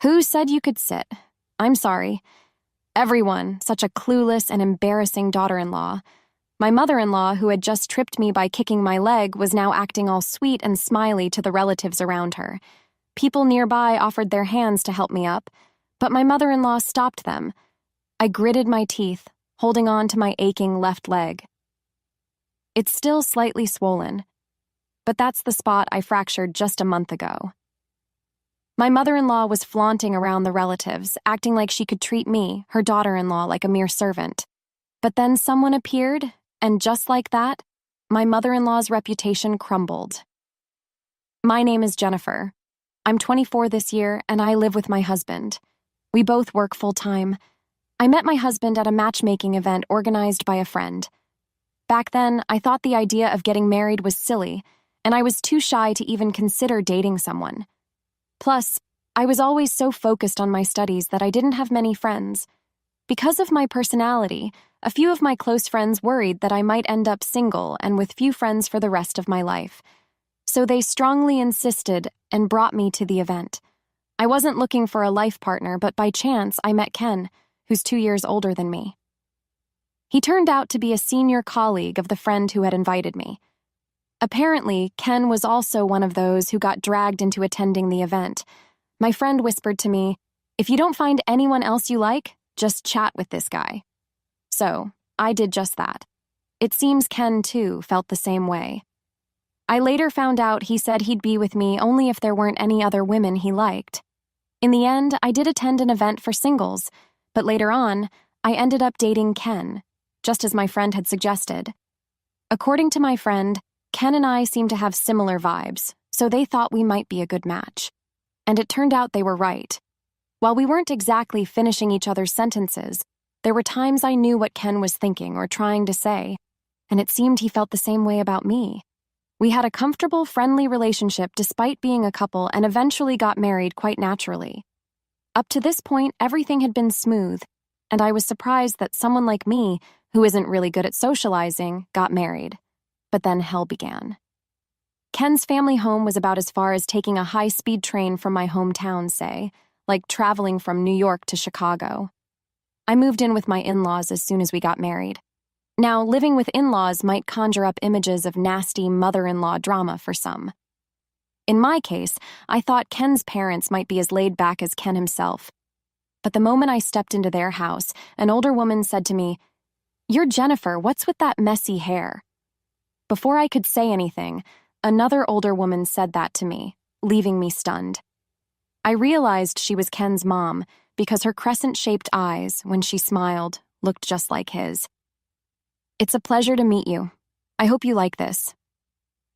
Who said you could sit? I'm sorry. Everyone, such a clueless and embarrassing daughter-in-law. My mother-in-law, who had just tripped me by kicking my leg, was now acting all sweet and smiley to the relatives around her. People nearby offered their hands to help me up, but my mother-in-law stopped them. I gritted my teeth, holding on to my aching left leg. It's still slightly swollen, but that's the spot I fractured just a month ago. My mother-in-law was flaunting around the relatives, acting like she could treat me, her daughter-in-law, like a mere servant. But then someone appeared, and just like that, my mother-in-law's reputation crumbled. My name is Jennifer. I'm 24 this year, and I live with my husband. We both work full-time. I met my husband at a matchmaking event organized by a friend. Back then, I thought the idea of getting married was silly, and I was too shy to even consider dating someone. Plus, I was always so focused on my studies that I didn't have many friends. Because of my personality, a few of my close friends worried that I might end up single and with few friends for the rest of my life. So they strongly insisted and brought me to the event. I wasn't looking for a life partner, but by chance I met Ken, who's 2 years older than me. He turned out to be a senior colleague of the friend who had invited me. Apparently, Ken was also one of those who got dragged into attending the event. My friend whispered to me, "If you don't find anyone else you like, just chat with this guy." So, I did just that. It seems Ken, too, felt the same way. I later found out he said he'd be with me only if there weren't any other women he liked. In the end, I did attend an event for singles, but later on, I ended up dating Ken, just as my friend had suggested. According to my friend, Ken and I seemed to have similar vibes, so they thought we might be a good match. And it turned out they were right. While we weren't exactly finishing each other's sentences, there were times I knew what Ken was thinking or trying to say, and it seemed he felt the same way about me. We had a comfortable, friendly relationship despite being a couple and eventually got married quite naturally. Up to this point, everything had been smooth, and I was surprised that someone like me, who isn't really good at socializing, got married. But then hell began. Ken's family home was about as far as taking a high-speed train from my hometown, say, like traveling from New York to Chicago. I moved in with my in-laws as soon as we got married. Now, living with in-laws might conjure up images of nasty mother-in-law drama for some. In my case, I thought Ken's parents might be as laid back as Ken himself. But the moment I stepped into their house, an older woman said to me, "You're Jennifer, what's with that messy hair?" Before I could say anything, another older woman said that to me, leaving me stunned. I realized she was Ken's mom because her crescent-shaped eyes, when she smiled, looked just like his. "It's a pleasure to meet you. I hope you like this."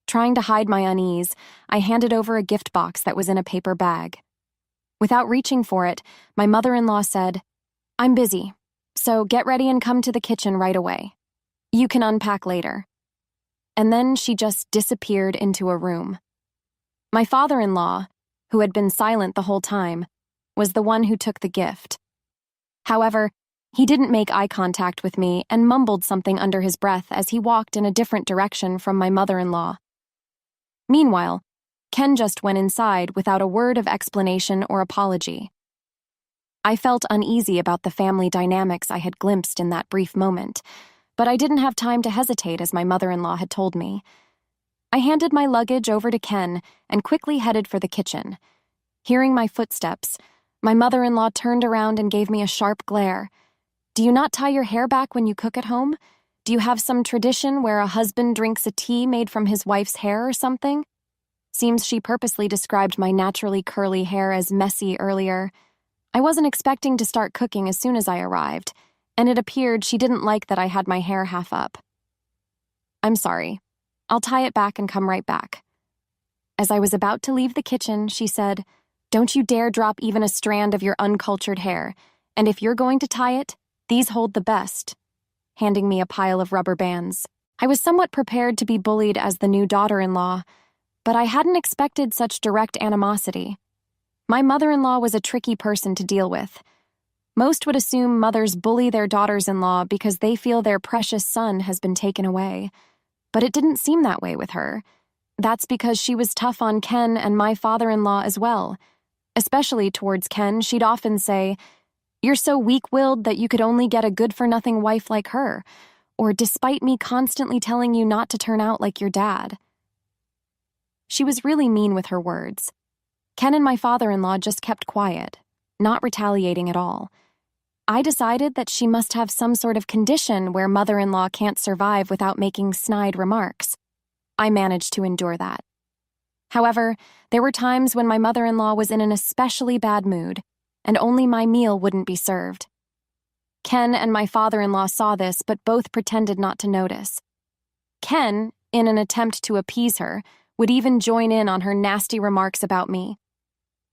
Trying to hide my unease, I handed over a gift box that was in a paper bag. Without reaching for it, my mother-in-law said, "I'm busy, so get ready and come to the kitchen right away. You can unpack later." And then she just disappeared into a room. My father-in-law, who had been silent the whole time, was the one who took the gift. However, he didn't make eye contact with me and mumbled something under his breath as he walked in a different direction from my mother-in-law. Meanwhile, Ken just went inside without a word of explanation or apology. I felt uneasy about the family dynamics I had glimpsed in that brief moment, but I didn't have time to hesitate as my mother-in-law had told me. I handed my luggage over to Ken and quickly headed for the kitchen. Hearing my footsteps, my mother-in-law turned around and gave me a sharp glare. "Do you not tie your hair back when you cook at home? Do you have some tradition where a husband drinks a tea made from his wife's hair or something?" Seems she purposely described my naturally curly hair as messy earlier. I wasn't expecting to start cooking as soon as I arrived, and it appeared she didn't like that I had my hair half up. "I'm sorry. I'll tie it back and come right back." As I was about to leave the kitchen, she said, "Don't you dare drop even a strand of your uncultured hair, and if you're going to tie it, these hold the best," handing me a pile of rubber bands. I was somewhat prepared to be bullied as the new daughter-in-law, but I hadn't expected such direct animosity. My mother-in-law was a tricky person to deal with. Most would assume mothers bully their daughters-in-law because they feel their precious son has been taken away. But it didn't seem that way with her. That's because she was tough on Ken and my father-in-law as well, Especially towards Ken, she'd often say, "You're so weak-willed that you could only get a good-for-nothing wife like her," or "despite me constantly telling you not to turn out like your dad." She was really mean with her words. Ken and my father-in-law just kept quiet, not retaliating at all. I decided that she must have some sort of condition where mother-in-law can't survive without making snide remarks. I managed to endure that. However, there were times when my mother-in-law was in an especially bad mood, and only my meal wouldn't be served. Ken and my father-in-law saw this, but both pretended not to notice. Ken, in an attempt to appease her, would even join in on her nasty remarks about me.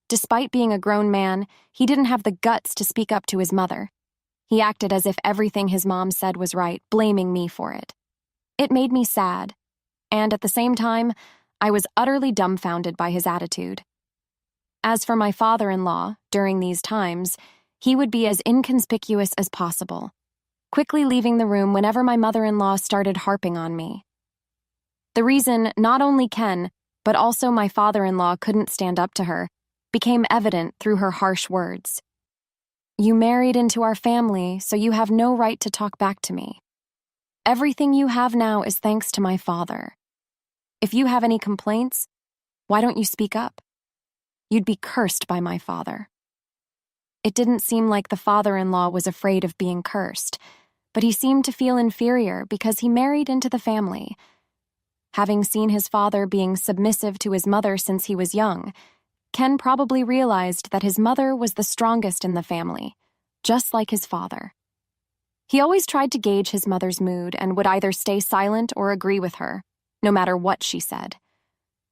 Despite being a grown man, he didn't have the guts to speak up to his mother. He acted as if everything his mom said was right, blaming me for it. It made me sad, and at the same time, I was utterly dumbfounded by his attitude. As for my father-in-law, during these times, he would be as inconspicuous as possible, quickly leaving the room whenever my mother-in-law started harping on me. The reason not only Ken, but also my father-in-law couldn't stand up to her became evident through her harsh words. "You married into our family, so you have no right to talk back to me. Everything you have now is thanks to my father. If you have any complaints, why don't you speak up? You'd be cursed by my father." It didn't seem like the father-in-law was afraid of being cursed, but he seemed to feel inferior because he married into the family. Having seen his father being submissive to his mother since he was young, Ken probably realized that his mother was the strongest in the family, just like his father. He always tried to gauge his mother's mood and would either stay silent or agree with her, no matter what she said.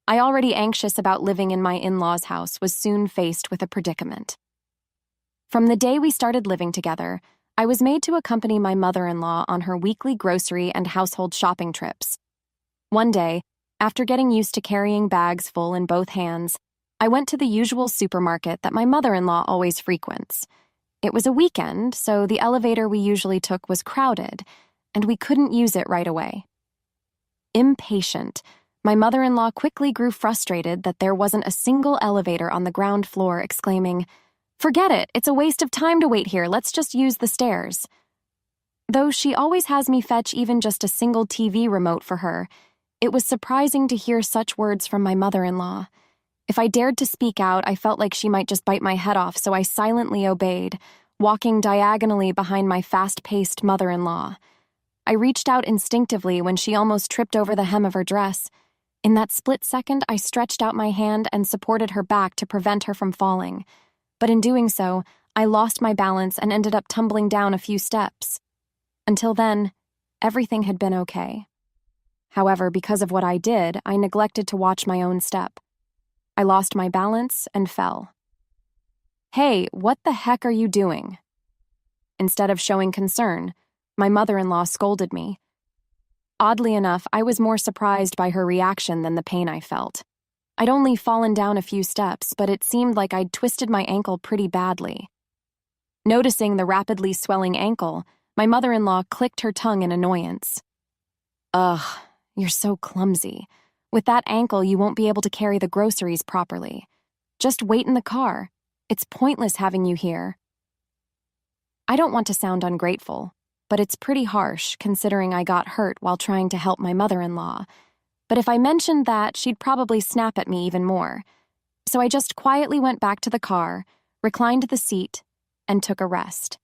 I, already anxious about living in my in-laws' house, was soon faced with a predicament. From the day we started living together, I was made to accompany my mother-in-law on her weekly grocery and household shopping trips. One day, after getting used to carrying bags full in both hands, I went to the usual supermarket that my mother-in-law always frequents. It was a weekend, so the elevator we usually took was crowded, and we couldn't use it right away. Impatient, my mother-in-law quickly grew frustrated that there wasn't a single elevator on the ground floor, exclaiming, "Forget it, it's a waste of time to wait here, let's just use the stairs." Though she always has me fetch even just a single TV remote for her, it was surprising to hear such words from my mother-in-law. If I dared to speak out, I felt like she might just bite my head off, so I silently obeyed, walking diagonally behind my fast-paced mother-in-law. I reached out instinctively when she almost tripped over the hem of her dress. In that split second, I stretched out my hand and supported her back to prevent her from falling. But in doing so, I lost my balance and ended up tumbling down a few steps. Until then, everything had been okay. However, because of what I did, I neglected to watch my own step. I lost my balance and fell. "Hey, what the heck are you doing?" Instead of showing concern, my mother-in-law scolded me. Oddly enough, I was more surprised by her reaction than the pain I felt. I'd only fallen down a few steps, but it seemed like I'd twisted my ankle pretty badly. Noticing the rapidly swelling ankle, my mother-in-law clicked her tongue in annoyance. "Ugh, you're so clumsy. With that ankle, you won't be able to carry the groceries properly. Just wait in the car. It's pointless having you here." I don't want to sound ungrateful, but it's pretty harsh considering I got hurt while trying to help my mother-in-law. But if I mentioned that, she'd probably snap at me even more. So I just quietly went back to the car, reclined the seat, and took a rest.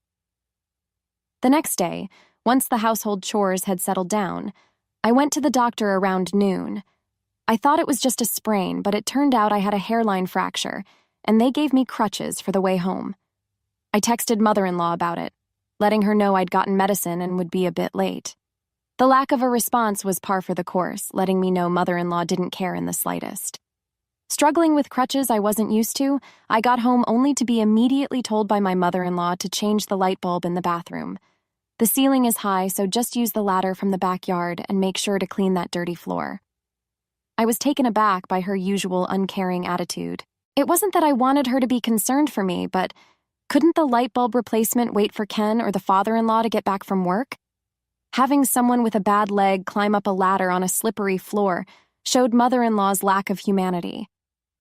The next day, once the household chores had settled down, I went to the doctor around noon. I thought it was just a sprain, but it turned out I had a hairline fracture, and they gave me crutches for the way home. I texted mother-in-law about it, letting her know I'd gotten medicine and would be a bit late. The lack of a response was par for the course, letting me know mother-in-law didn't care in the slightest. Struggling with crutches I wasn't used to, I got home only to be immediately told by my mother-in-law to change the light bulb in the bathroom. The ceiling is high, so just use the ladder from the backyard and make sure to clean that dirty floor. I was taken aback by her usual uncaring attitude. It wasn't that I wanted her to be concerned for me, but couldn't the light bulb replacement wait for Ken or the father-in-law to get back from work? Having someone with a bad leg climb up a ladder on a slippery floor showed mother-in-law's lack of humanity.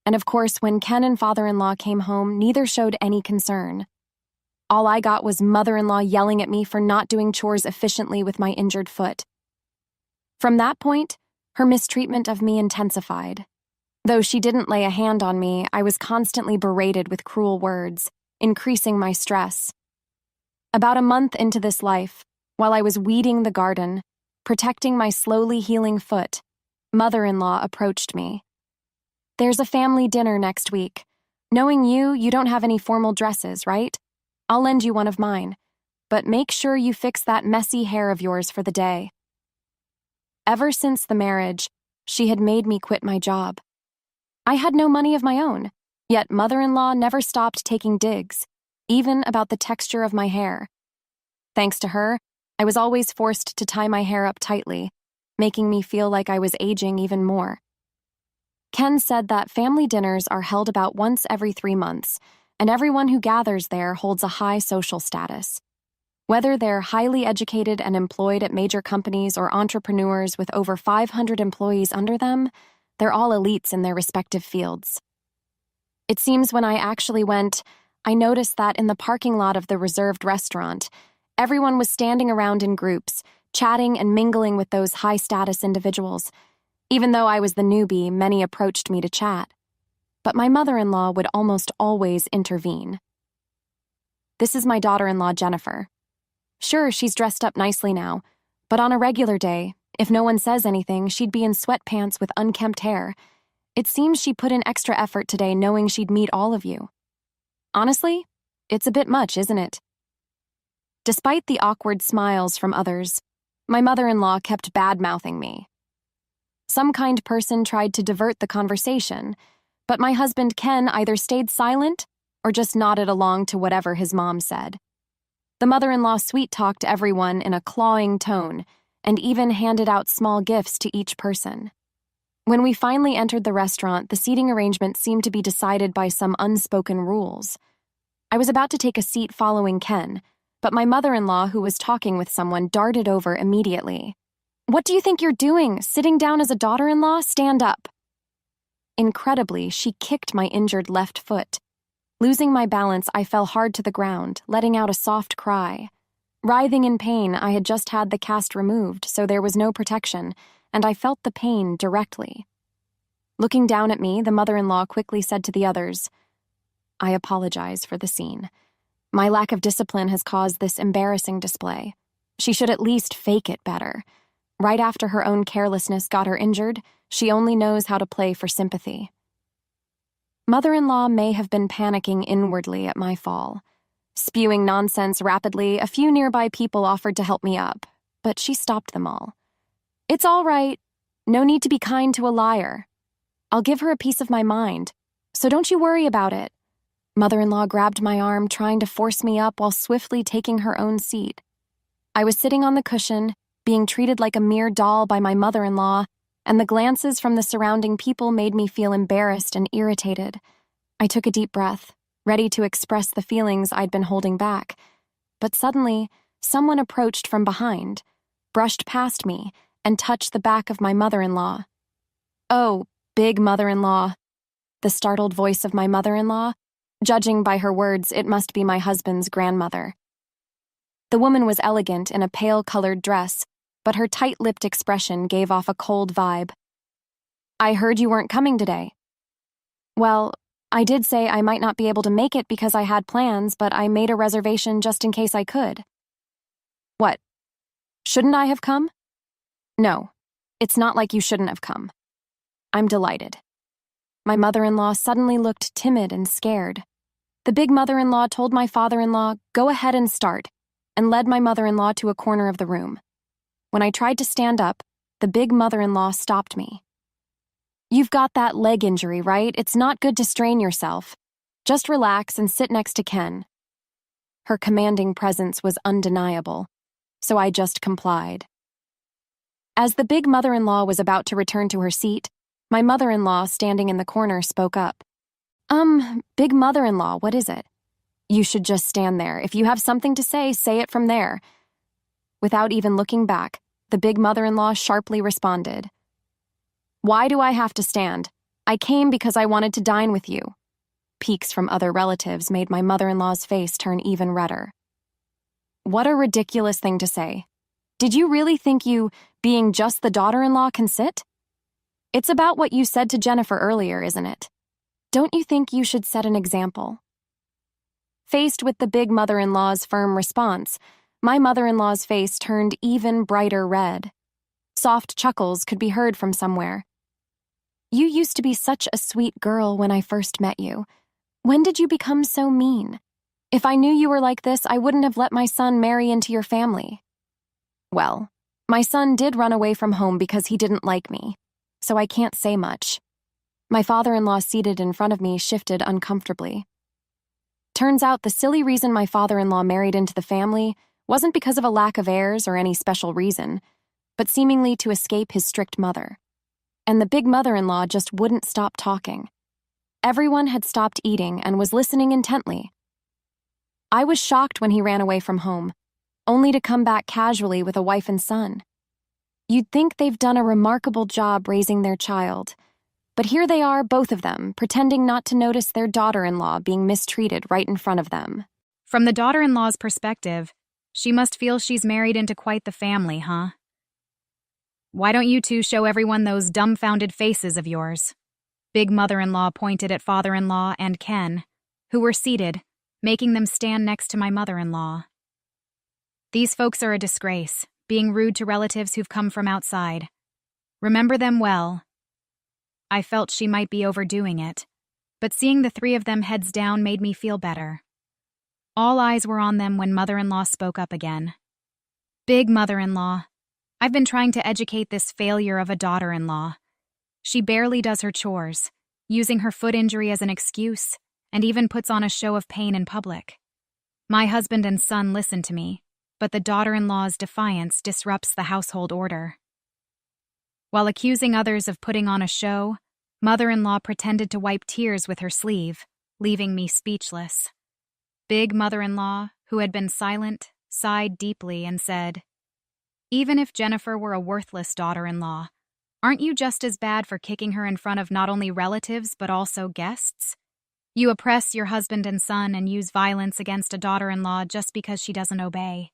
And of course, when Ken and father-in-law came home, neither showed any concern. All I got was mother-in-law yelling at me for not doing chores efficiently with my injured foot. From that point, her mistreatment of me intensified. Though she didn't lay a hand on me, I was constantly berated with cruel words, increasing my stress. About a month into this life, while I was weeding the garden, protecting my slowly healing foot, mother-in-law approached me. "There's a family dinner next week. Knowing you, you don't have any formal dresses, right? I'll lend you one of mine, but make sure you fix that messy hair of yours for the day." Ever since the marriage, she had made me quit my job. I had no money of my own, yet mother-in-law never stopped taking digs, even about the texture of my hair. Thanks to her, I was always forced to tie my hair up tightly, making me feel like I was aging even more. Ken said that family dinners are held about once every 3 months, and everyone who gathers there holds a high social status. Whether they're highly educated and employed at major companies or entrepreneurs with over 500 employees under them, they're all elites in their respective fields. It seems when I actually went, I noticed that in the parking lot of the reserved restaurant, everyone was standing around in groups, chatting and mingling with those high-status individuals. Even though I was the newbie, many approached me to chat. But my mother-in-law would almost always intervene. "This is my daughter-in-law, Jennifer. Sure, she's dressed up nicely now, but on a regular day, if no one says anything, she'd be in sweatpants with unkempt hair. It seems she put in extra effort today knowing she'd meet all of you. Honestly, it's a bit much, isn't it?" Despite the awkward smiles from others, my mother-in-law kept bad-mouthing me. Some kind person tried to divert the conversation, but my husband Ken either stayed silent or just nodded along to whatever his mom said. The mother-in-law sweet-talked everyone in a clawing tone and even handed out small gifts to each person. When we finally entered the restaurant, the seating arrangement seemed to be decided by some unspoken rules. I was about to take a seat following Ken, but my mother-in-law, who was talking with someone, darted over immediately. "What do you think you're doing? Sitting down as a daughter-in-law? Stand up." Incredibly, she kicked my injured left foot. Losing my balance, I fell hard to the ground, letting out a soft cry. Writhing in pain, I had just had the cast removed, so there was no protection, and I felt the pain directly. Looking down at me, the mother-in-law quickly said to the others, "I apologize for the scene. My lack of discipline has caused this embarrassing display. She should at least fake it better. Right after her own carelessness got her injured, she only knows how to play for sympathy." Mother-in-law may have been panicking inwardly at my fall. Spewing nonsense rapidly, a few nearby people offered to help me up, but she stopped them all. "It's all right. No need to be kind to a liar. I'll give her a piece of my mind, so don't you worry about it." Mother-in-law grabbed my arm, trying to force me up while swiftly taking her own seat. I was sitting on the cushion, being treated like a mere doll by my mother-in-law, and the glances from the surrounding people made me feel embarrassed and irritated. I took a deep breath, ready to express the feelings I'd been holding back. But suddenly, someone approached from behind, brushed past me, and touched the back of my mother-in-law. "Oh, big mother-in-law." The startled voice of my mother-in-law. Judging by her words, it must be my husband's grandmother. The woman was elegant in a pale-colored dress, but her tight-lipped expression gave off a cold vibe. "I heard you weren't coming today." "Well, I did say I might not be able to make it because I had plans, but I made a reservation just in case I could." "What? Shouldn't I have come?" "No, it's not like you shouldn't have come. I'm delighted." My mother-in-law suddenly looked timid and scared. The big mother-in-law told my father-in-law, "Go ahead and start," and led my mother-in-law to a corner of the room. When I tried to stand up, the big mother-in-law stopped me. "You've got that leg injury, right? It's not good to strain yourself. Just relax and sit next to Ken." Her commanding presence was undeniable, so I just complied. As the big mother-in-law was about to return to her seat, my mother-in-law, standing in the corner, spoke up. Big mother-in-law, what is it?" "You should just stand there. If you have something to say it from there." Without even looking back, the big mother-in-law sharply responded. "Why do I have to stand? I came because I wanted to dine with you. Peeks from other relatives made my mother-in-law's face turn even redder. What a ridiculous thing to say. Did you really think you, being just the daughter-in-law, can sit? It's about what you said to Jennifer earlier, isn't it? Don't you think you should set an example? Faced with the big mother-in-law's firm response, my mother-in-law's face turned even brighter red. Soft chuckles could be heard from somewhere. You used to be such a sweet girl when I first met you. When did you become so mean? If I knew you were like this, I wouldn't have let my son marry into your family. Well, my son did run away from home because he didn't like me, so I can't say much. My father-in-law seated in front of me shifted uncomfortably. Turns out the silly reason my father-in-law married into the family wasn't because of a lack of heirs or any special reason, but seemingly to escape his strict mother. And the big mother-in-law just wouldn't stop talking. Everyone had stopped eating and was listening intently. I was shocked when he ran away from home, only to come back casually with a wife and son. You'd think they've done a remarkable job raising their child, but here they are, both of them, pretending not to notice their daughter-in-law being mistreated right in front of them. From the daughter-in-law's perspective, she must feel she's married into quite the family, huh? Why don't you two show everyone those dumbfounded faces of yours? Big mother-in-law pointed at father-in-law and Ken, who were seated, making them stand next to my mother-in-law. These folks are a disgrace, being rude to relatives who've come from outside. Remember them well. I felt she might be overdoing it, but seeing the three of them heads down made me feel better. All eyes were on them when mother-in-law spoke up again. Big mother-in-law, I've been trying to educate this failure of a daughter-in-law. She barely does her chores, using her foot injury as an excuse, and even puts on a show of pain in public. My husband and son listen to me, but the daughter-in-law's defiance disrupts the household order. While accusing others of putting on a show, mother-in-law pretended to wipe tears with her sleeve, leaving me speechless. Big mother-in-law, who had been silent, sighed deeply and said, "Even if Jennifer were a worthless daughter-in-law, aren't you just as bad for kicking her in front of not only relatives but also guests? You oppress your husband and son and use violence against a daughter-in-law just because she doesn't obey.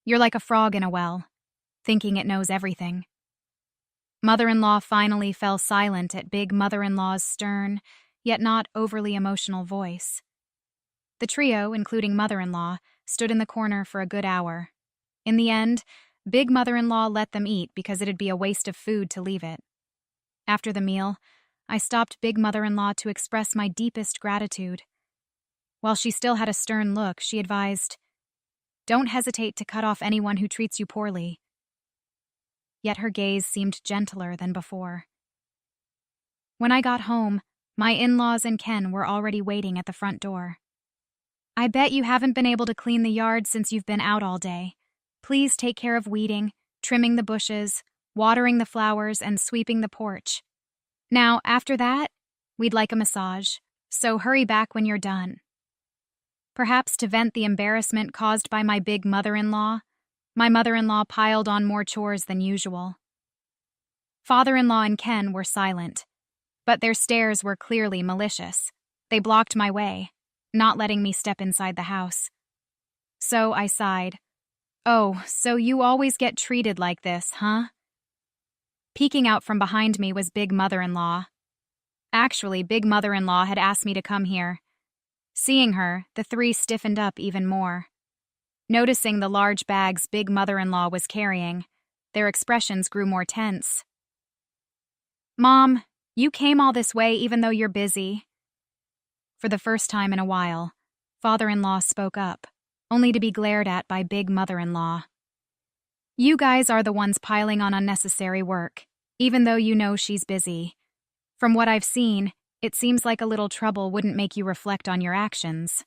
You're like a frog in a well, thinking it knows everything." Mother-in-law finally fell silent at big mother-in-law's stern, yet not overly emotional voice. The trio, including mother-in-law, stood in the corner for a good hour. In the end, big mother-in-law let them eat because it'd be a waste of food to leave it. After the meal, I stopped big mother-in-law to express my deepest gratitude. While she still had a stern look, she advised, "Don't hesitate to cut off anyone who treats you poorly." Yet her gaze seemed gentler than before. When I got home, my in-laws and Ken were already waiting at the front door. "I bet you haven't been able to clean the yard since you've been out all day. Please take care of weeding, trimming the bushes, watering the flowers, and sweeping the porch. Now, after that, we'd like a massage, so hurry back when you're done." Perhaps to vent the embarrassment caused by my big mother-in-law, my mother-in-law piled on more chores than usual. Father-in-law and Ken were silent, but their stares were clearly malicious. They blocked my way, not letting me step inside the house. So I sighed. "Oh, so you always get treated like this, huh?" Peeking out from behind me was big mother-in-law. Actually, big mother-in-law had asked me to come here. Seeing her, the three stiffened up even more. Noticing the large bags big mother-in-law was carrying, their expressions grew more tense. "Mom, you came all this way even though you're busy." For the first time in a while, father-in-law spoke up, only to be glared at by big mother-in-law. "You guys are the ones piling on unnecessary work, even though you know she's busy. From what I've seen, it seems like a little trouble wouldn't make you reflect on your actions."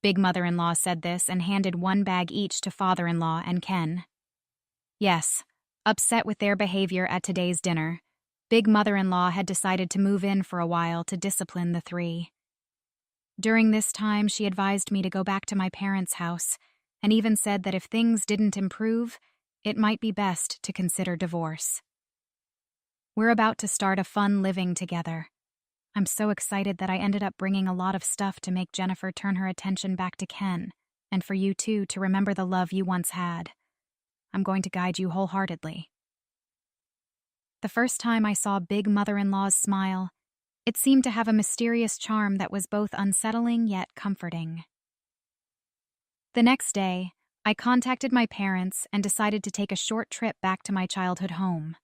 Big mother-in-law said this and handed one bag each to father-in-law and Ken. Yes, upset with their behavior at today's dinner, big mother-in-law had decided to move in for a while to discipline the three. During this time, she advised me to go back to my parents' house, and even said that if things didn't improve, it might be best to consider divorce. We're about to start a fun living together, I'm so excited that I ended up bringing a lot of stuff to make Jennifer turn her attention back to Ken, and for you too to remember the love you once had. I'm going to guide you wholeheartedly. The first time I saw Big Mother-in-law's smile, it seemed to have a mysterious charm that was both unsettling yet comforting. The next day, I contacted my parents and decided to take a short trip back to my childhood home.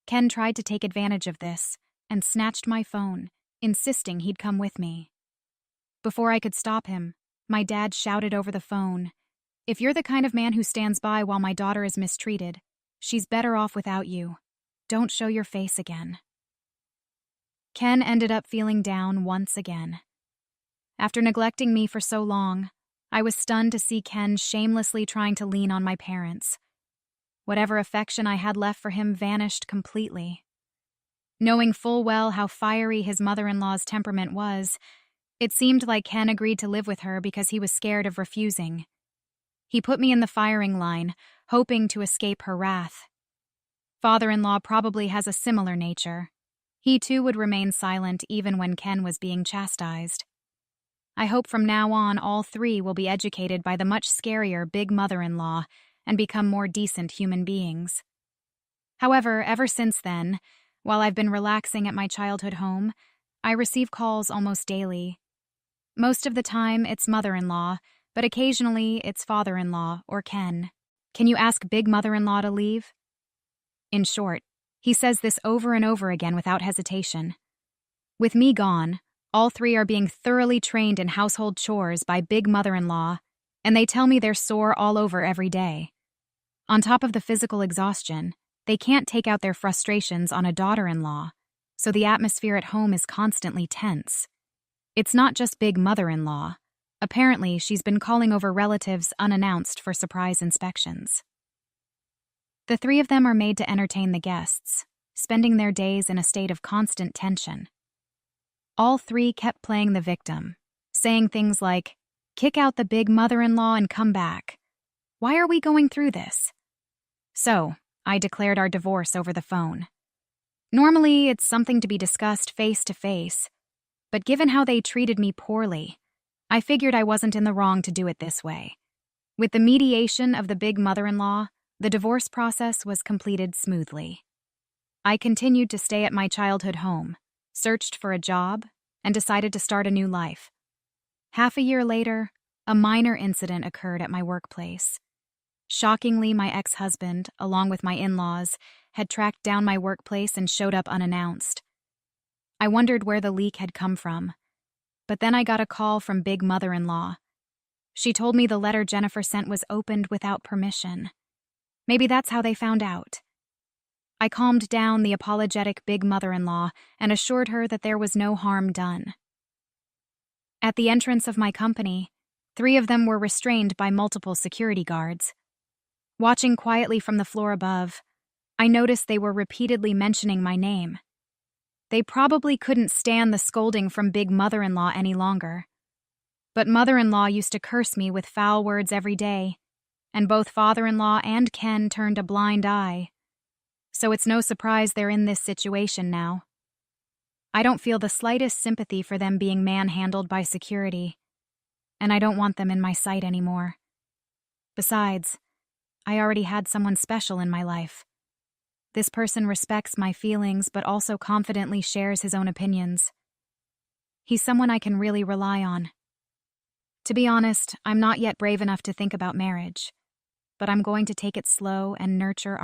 Ken tried to take advantage of this and snatched my phone, insisting he'd come with me. Before I could stop him, my dad shouted over the phone, "If you're the kind of man who stands by while my daughter is mistreated, she's better off without you. Don't show your face again." Ken ended up feeling down once again. After neglecting me for so long, I was stunned to see Ken shamelessly trying to lean on my parents. Whatever affection I had left for him vanished completely. Knowing full well how fiery his mother-in-law's temperament was, it seemed like Ken agreed to live with her because he was scared of refusing. He put me in the firing line, hoping to escape her wrath. Father-in-law probably has a similar nature. He too would remain silent even when Ken was being chastised. I hope from now on all three will be educated by the much scarier Big Mother-in-law and become more decent human beings. However, ever since then, while I've been relaxing at my childhood home, I receive calls almost daily. Most of the time, it's mother-in-law, but occasionally it's father-in-law or Ken. "Can you ask Big Mother-in-law to leave?" In short, he says this over and over again without hesitation. With me gone, all three are being thoroughly trained in household chores by Big Mother-in-law, and they tell me they're sore all over every day. On top of the physical exhaustion, they can't take out their frustrations on a daughter-in-law, so the atmosphere at home is constantly tense. It's not just Big Mother-in-law. Apparently, she's been calling over relatives unannounced for surprise inspections. The three of them are made to entertain the guests, spending their days in a state of constant tension. All three kept playing the victim, saying things like, "Kick out the Big Mother-in-law and come back. Why are we going through this?" So, I declared our divorce over the phone. Normally, it's something to be discussed face to face, but given how they treated me poorly, I figured I wasn't in the wrong to do it this way. With the mediation of the Big Mother-in-law, the divorce process was completed smoothly. I continued to stay at my childhood home, searched for a job, and decided to start a new life. Half a year later, a minor incident occurred at my workplace. Shockingly, my ex-husband, along with my in-laws, had tracked down my workplace and showed up unannounced. I wondered where the leak had come from, but then I got a call from Big Mother-in-law. She told me the letter Jennifer sent was opened without permission. Maybe that's how they found out. I calmed down the apologetic Big Mother-in-law and assured her that there was no harm done. At the entrance of my company, 3 of them were restrained by multiple security guards. Watching quietly from the floor above, I noticed they were repeatedly mentioning my name. They probably couldn't stand the scolding from Big Mother-in-law any longer. But Mother-in-law used to curse me with foul words every day, and both Father-in-law and Ken turned a blind eye. So it's no surprise they're in this situation now. I don't feel the slightest sympathy for them being manhandled by security, and I don't want them in my sight anymore. Besides, I already had someone special in my life. This person respects my feelings but also confidently shares his own opinions. He's someone I can really rely on. To be honest, I'm not yet brave enough to think about marriage, but I'm going to take it slow and nurture our